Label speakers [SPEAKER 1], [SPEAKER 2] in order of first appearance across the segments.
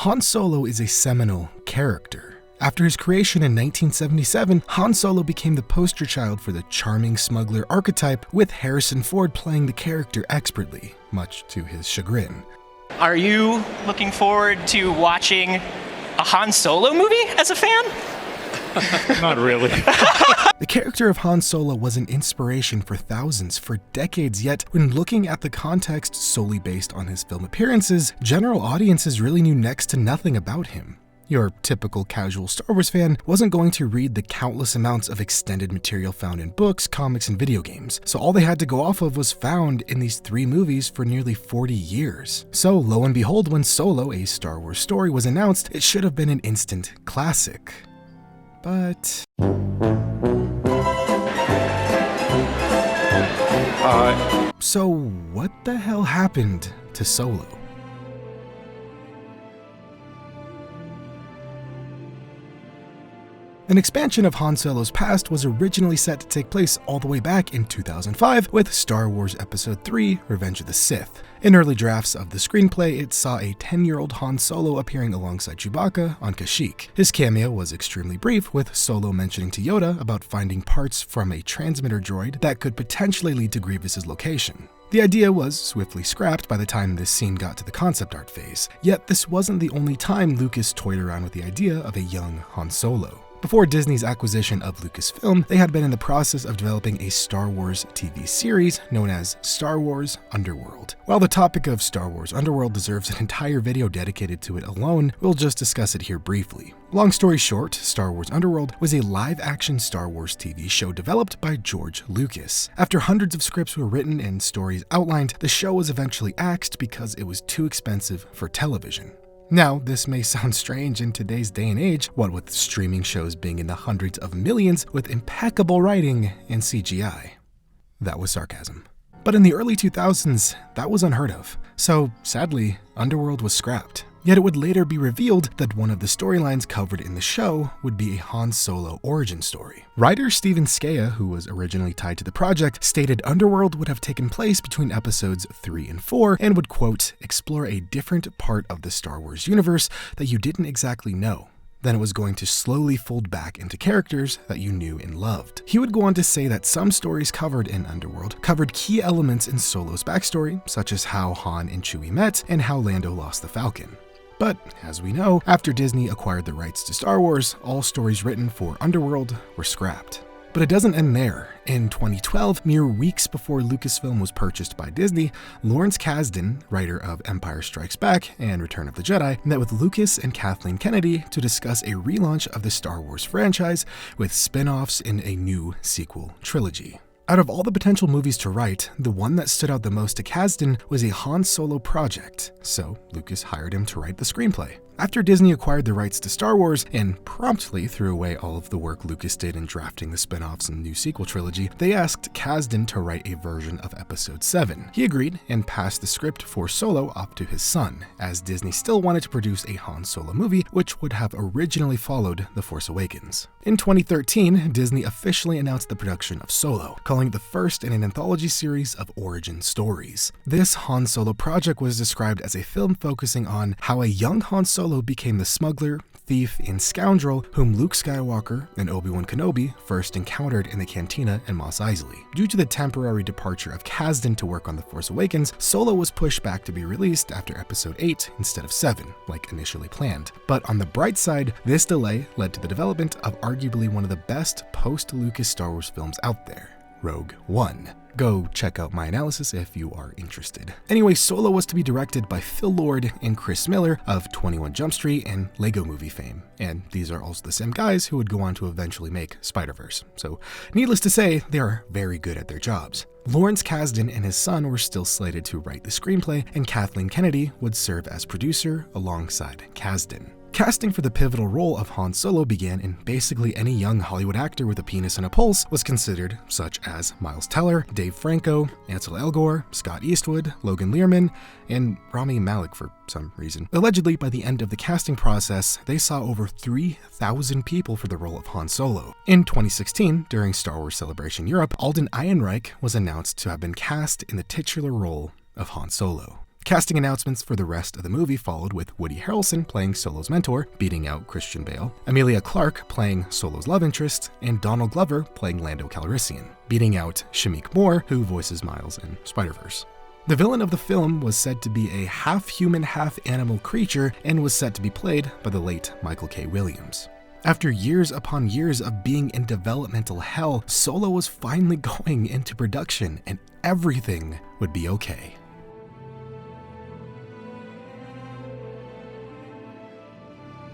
[SPEAKER 1] Han Solo is a seminal character. After his creation in 1977, Han Solo became the poster child for the charming smuggler archetype, with Harrison Ford playing the character expertly, much to his chagrin.
[SPEAKER 2] Are you looking forward to watching a Han Solo movie as a fan?
[SPEAKER 3] Not really.
[SPEAKER 1] The character of Han Solo was an inspiration for thousands for decades, yet when looking at the context solely based on his film appearances, general audiences really knew next to nothing about him. Your typical casual Star Wars fan wasn't going to read the countless amounts of extended material found in books, comics, and video games, so all they had to go off of was found in these 3 movies for nearly 40 years. So lo and behold, when Solo, a Star Wars story, was announced, it should have been an instant classic. But... So what the hell happened to Solo? An expansion of Han Solo's past was originally set to take place all the way back in 2005 with Star Wars Episode III: Revenge of the Sith. In early drafts of the screenplay, it saw a 10-year-old Han Solo appearing alongside Chewbacca on Kashyyyk. His cameo was extremely brief, with Solo mentioning to Yoda about finding parts from a transmitter droid that could potentially lead to Grievous's location. The idea was swiftly scrapped by the time this scene got to the concept art phase. Yet this wasn't the only time Lucas toyed around with the idea of a young Han Solo. Before Disney's acquisition of Lucasfilm, they had been in the process of developing a Star Wars TV series known as Star Wars Underworld. While the topic of Star Wars Underworld deserves an entire video dedicated to it alone, we'll just discuss it here briefly. Long story short, Star Wars Underworld was a live-action Star Wars TV show developed by George Lucas. After hundreds of scripts were written and stories outlined, the show was eventually axed because it was too expensive for television. Now, this may sound strange in today's day and age, what with streaming shows being in the hundreds of millions with impeccable writing and CGI. That was sarcasm. But in the early 2000s, that was unheard of. So, sadly, Underworld was scrapped. Yet it would later be revealed that one of the storylines covered in the show would be a Han Solo origin story. Writer Steven Skea, who was originally tied to the project, stated Underworld would have taken place between episodes 3 and 4 and would, quote, explore a different part of the Star Wars universe that you didn't exactly know. Then it was going to slowly fold back into characters that you knew and loved. He would go on to say that some stories covered in Underworld covered key elements in Solo's backstory, such as how Han and Chewie met and how Lando lost the Falcon. But, as we know, after Disney acquired the rights to Star Wars, all stories written for Underworld were scrapped. But it doesn't end there. In 2012, mere weeks before Lucasfilm was purchased by Disney, Lawrence Kasdan, writer of Empire Strikes Back and Return of the Jedi, met with Lucas and Kathleen Kennedy to discuss a relaunch of the Star Wars franchise with spin-offs in a new sequel trilogy. Out of all the potential movies to write, the one that stood out the most to Kasdan was a Han Solo project, so Lucas hired him to write the screenplay. After Disney acquired the rights to Star Wars and promptly threw away all of the work Lucas did in drafting the spin-offs and new sequel trilogy, they asked Kasdan to write a version of Episode 7. He agreed and passed the script for Solo off to his son, as Disney still wanted to produce a Han Solo movie, which would have originally followed The Force Awakens. In 2013, Disney officially announced the production of Solo, calling it the first in an anthology series of origin stories. This Han Solo project was described as a film focusing on how a young Han Solo became the smuggler, thief, and scoundrel whom Luke Skywalker and Obi-Wan Kenobi first encountered in the cantina in Mos Eisley. Due to the temporary departure of Kasdan to work on The Force Awakens, Solo was pushed back to be released after Episode 8 instead of 7, like initially planned. But on the bright side, this delay led to the development of arguably one of the best post-Lucas Star Wars films out there, Rogue One. Go check out my analysis if you are interested. Anyway, Solo was to be directed by Phil Lord and Chris Miller of 21 Jump Street and Lego Movie fame, and these are also the same guys who would go on to eventually make Spider-Verse. So, needless to say, they are very good at their jobs. Lawrence Kasdan and his son were still slated to write the screenplay, and Kathleen Kennedy would serve as producer alongside Kasdan. Casting for the pivotal role of Han Solo began, and basically any young Hollywood actor with a penis and a pulse was considered, such as Miles Teller, Dave Franco, Ansel Elgort, Scott Eastwood, Logan Lerman, and Rami Malek for some reason. Allegedly, by the end of the casting process, they saw over 3,000 people for the role of Han Solo. In 2016, during Star Wars Celebration Europe, Alden Ehrenreich was announced to have been cast in the titular role of Han Solo. Casting announcements for the rest of the movie followed, with Woody Harrelson playing Solo's mentor, beating out Christian Bale, Emilia Clarke playing Solo's love interest, and Donald Glover playing Lando Calrissian, beating out Shameik Moore, who voices Miles in Spider-Verse. The villain of the film was said to be a half-human, half-animal creature and was set to be played by the late Michael K. Williams. After years upon years of being in developmental hell, Solo was finally going into production and everything would be okay.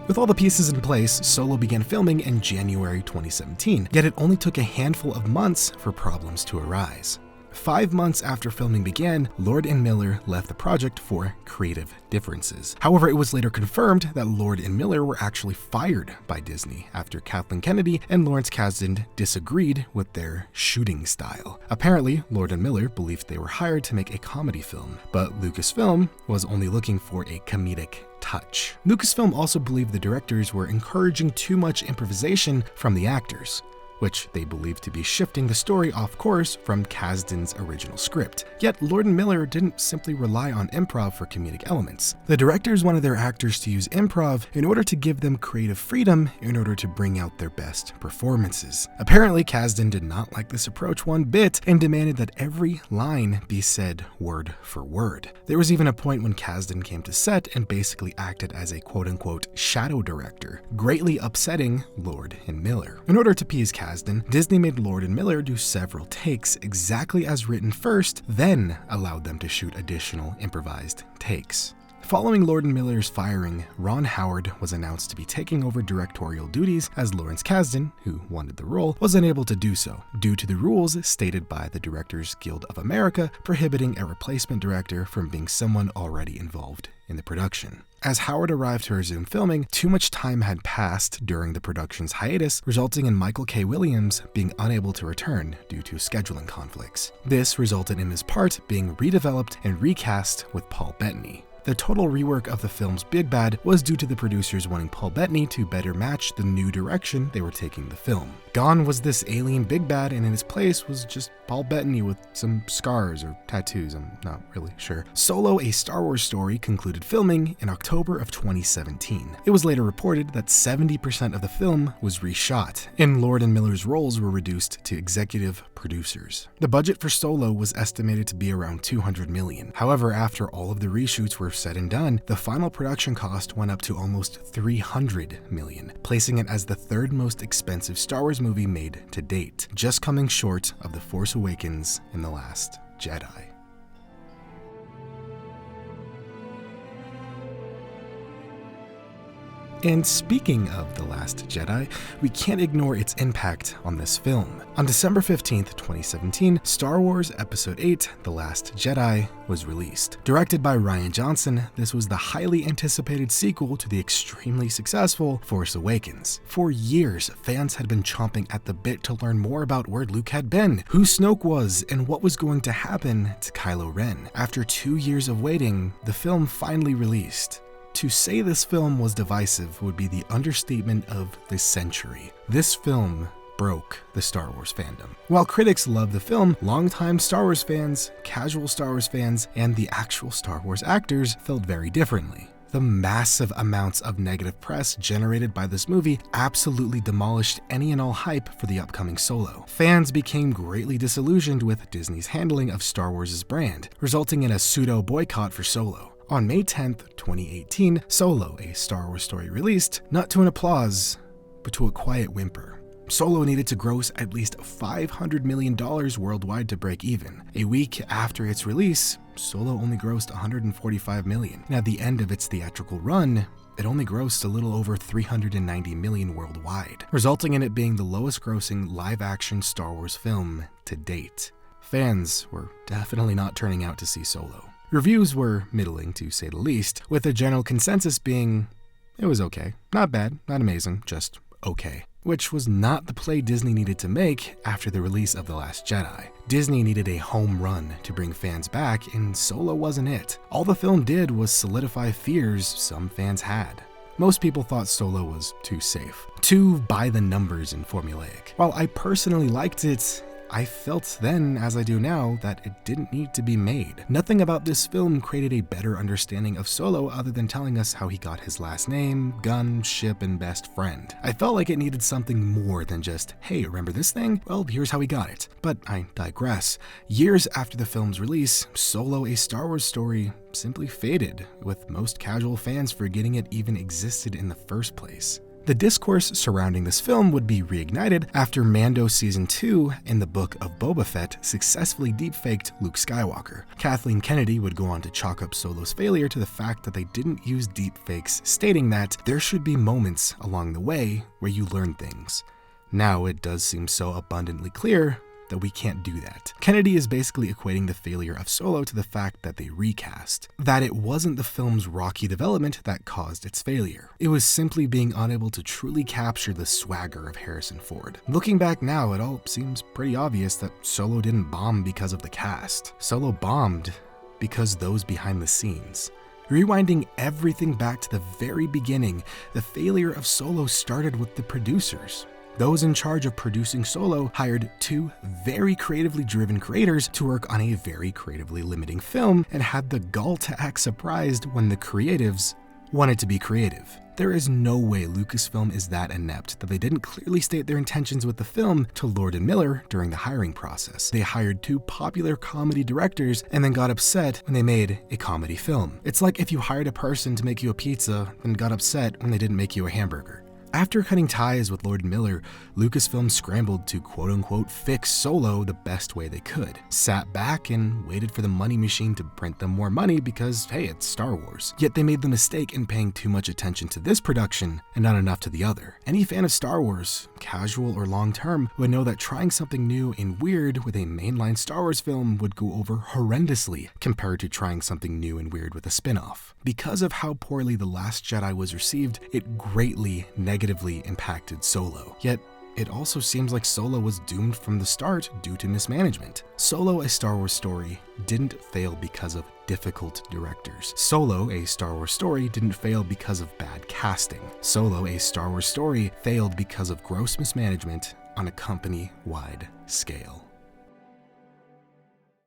[SPEAKER 1] With all the pieces in place, Solo began filming in January 2017, yet it only took a handful of months for problems to arise. 5 months after filming began, Lord and Miller left the project for creative differences. However, it was later confirmed that Lord and Miller were actually fired by Disney after Kathleen Kennedy and Lawrence Kasdan disagreed with their shooting style. Apparently, Lord and Miller believed they were hired to make a comedy film, but Lucasfilm was only looking for a comedic touch. Lucasfilm also believed the directors were encouraging too much improvisation from the actors, which they believed to be shifting the story off course from Kasdan's original script. Yet Lord and Miller didn't simply rely on improv for comedic elements. The directors wanted their actors to use improv in order to give them creative freedom in order to bring out their best performances. Apparently, Kasdan did not like this approach one bit and demanded that every line be said word for word. There was even a point when Kasdan came to set and basically acted as a quote-unquote shadow director, greatly upsetting Lord and Miller. In order to appease Kasdan, Disney made Lord and Miller do several takes exactly as written first, then allowed them to shoot additional improvised takes. Following Lord and Miller's firing, Ron Howard was announced to be taking over directorial duties as Lawrence Kasdan, who wanted the role, was unable to do so due to the rules stated by the Directors Guild of America prohibiting a replacement director from being someone already involved in the production. As Howard arrived to resume filming, too much time had passed during the production's hiatus, resulting in Michael K. Williams being unable to return due to scheduling conflicts. This resulted in his part being redeveloped and recast with Paul Bettany. The total rework of the film's Big Bad was due to the producers wanting Paul Bettany to better match the new direction they were taking the film. Gone was this alien Big Bad, and in his place was just Paul Bettany with some scars or tattoos, I'm not really sure. Solo, a Star Wars story, concluded filming in October of 2017. It was later reported that 70% of the film was reshot, and Lord and Miller's roles were reduced to executive producers. The budget for Solo was estimated to be around $200 million. However, after all of the reshoots were said and done, the final production cost went up to almost $300 million, placing it as the third most expensive Star Wars movie made to date, just coming short of The Force Awakens and The Last Jedi. And speaking of The Last Jedi, we can't ignore its impact on this film. On December 15th, 2017, Star Wars Episode 8, The Last Jedi, was released. Directed by Rian Johnson, this was the highly anticipated sequel to the extremely successful Force Awakens. For years, fans had been chomping at the bit to learn more about where Luke had been, who Snoke was, and what was going to happen to Kylo Ren. After 2 years of waiting, the film finally released. To say this film was divisive would be the understatement of the century. This film broke the Star Wars fandom. While critics loved the film, longtime Star Wars fans, casual Star Wars fans, and the actual Star Wars actors felt very differently. The massive amounts of negative press generated by this movie absolutely demolished any and all hype for the upcoming Solo. Fans became greatly disillusioned with Disney's handling of Star Wars' brand, resulting in a pseudo-boycott for Solo. On May 10th, 2018, Solo, a Star Wars story, released, not to an applause, but to a quiet whimper. Solo needed to gross at least $500 million worldwide to break even. A week after its release, Solo only grossed $145 million, and at the end of its theatrical run, it only grossed a little over $390 million worldwide, resulting in it being the lowest grossing live-action Star Wars film to date. Fans were definitely not turning out to see Solo. Reviews were middling, to say the least, with the general consensus being, it was okay. Not bad, not amazing, just okay. Which was not the play Disney needed to make after the release of The Last Jedi. Disney needed a home run to bring fans back, and Solo wasn't it. All the film did was solidify fears some fans had. Most people thought Solo was too safe, too by the numbers and formulaic. While I personally liked it, I felt then, as I do now, that it didn't need to be made. Nothing about this film created a better understanding of Solo other than telling us how he got his last name, gun, ship, and best friend. I felt like it needed something more than just, hey, remember this thing? Well, here's how he got it. But I digress. Years after the film's release, Solo: A Star Wars Story simply faded, with most casual fans forgetting it even existed in the first place. The discourse surrounding this film would be reignited after Mando Season 2 in the Book of Boba Fett successfully deepfaked Luke Skywalker. Kathleen Kennedy would go on to chalk up Solo's failure to the fact that they didn't use deepfakes, stating that there should be moments along the way where you learn things. Now it does seem so abundantly clear that we can't do that. Kennedy is basically equating the failure of Solo to the fact that they recast, that it wasn't the film's rocky development that caused its failure. It was simply being unable to truly capture the swagger of Harrison Ford. Looking back now, it all seems pretty obvious that Solo didn't bomb because of the cast. Solo bombed because those behind the scenes. Rewinding everything back to the very beginning, the failure of Solo started with the producers. Those in charge of producing Solo hired two very creatively driven creators to work on a very creatively limiting film and had the gall to act surprised when the creatives wanted to be creative. There is no way Lucasfilm is that inept that they didn't clearly state their intentions with the film to Lord and Miller during the hiring process. They hired two popular comedy directors and then got upset when they made a comedy film. It's like if you hired a person to make you a pizza and got upset when they didn't make you a hamburger. After cutting ties with Lord Miller, Lucasfilm scrambled to quote-unquote fix Solo the best way they could. Sat back and waited for the money machine to print them more money because, hey, it's Star Wars. Yet they made the mistake in paying too much attention to this production and not enough to the other. Any fan of Star Wars, casual or long-term, would know that trying something new and weird with a mainline Star Wars film would go over horrendously compared to trying something new and weird with a spin-off. Because of how poorly The Last Jedi was received, it greatly negatively impacted Solo. Yet, it also seems like Solo was doomed from the start due to mismanagement. Solo: A Star Wars Story didn't fail because of difficult directors. Solo: A Star Wars Story didn't fail because of bad casting. Solo: A Star Wars Story failed because of gross mismanagement on a company-wide scale.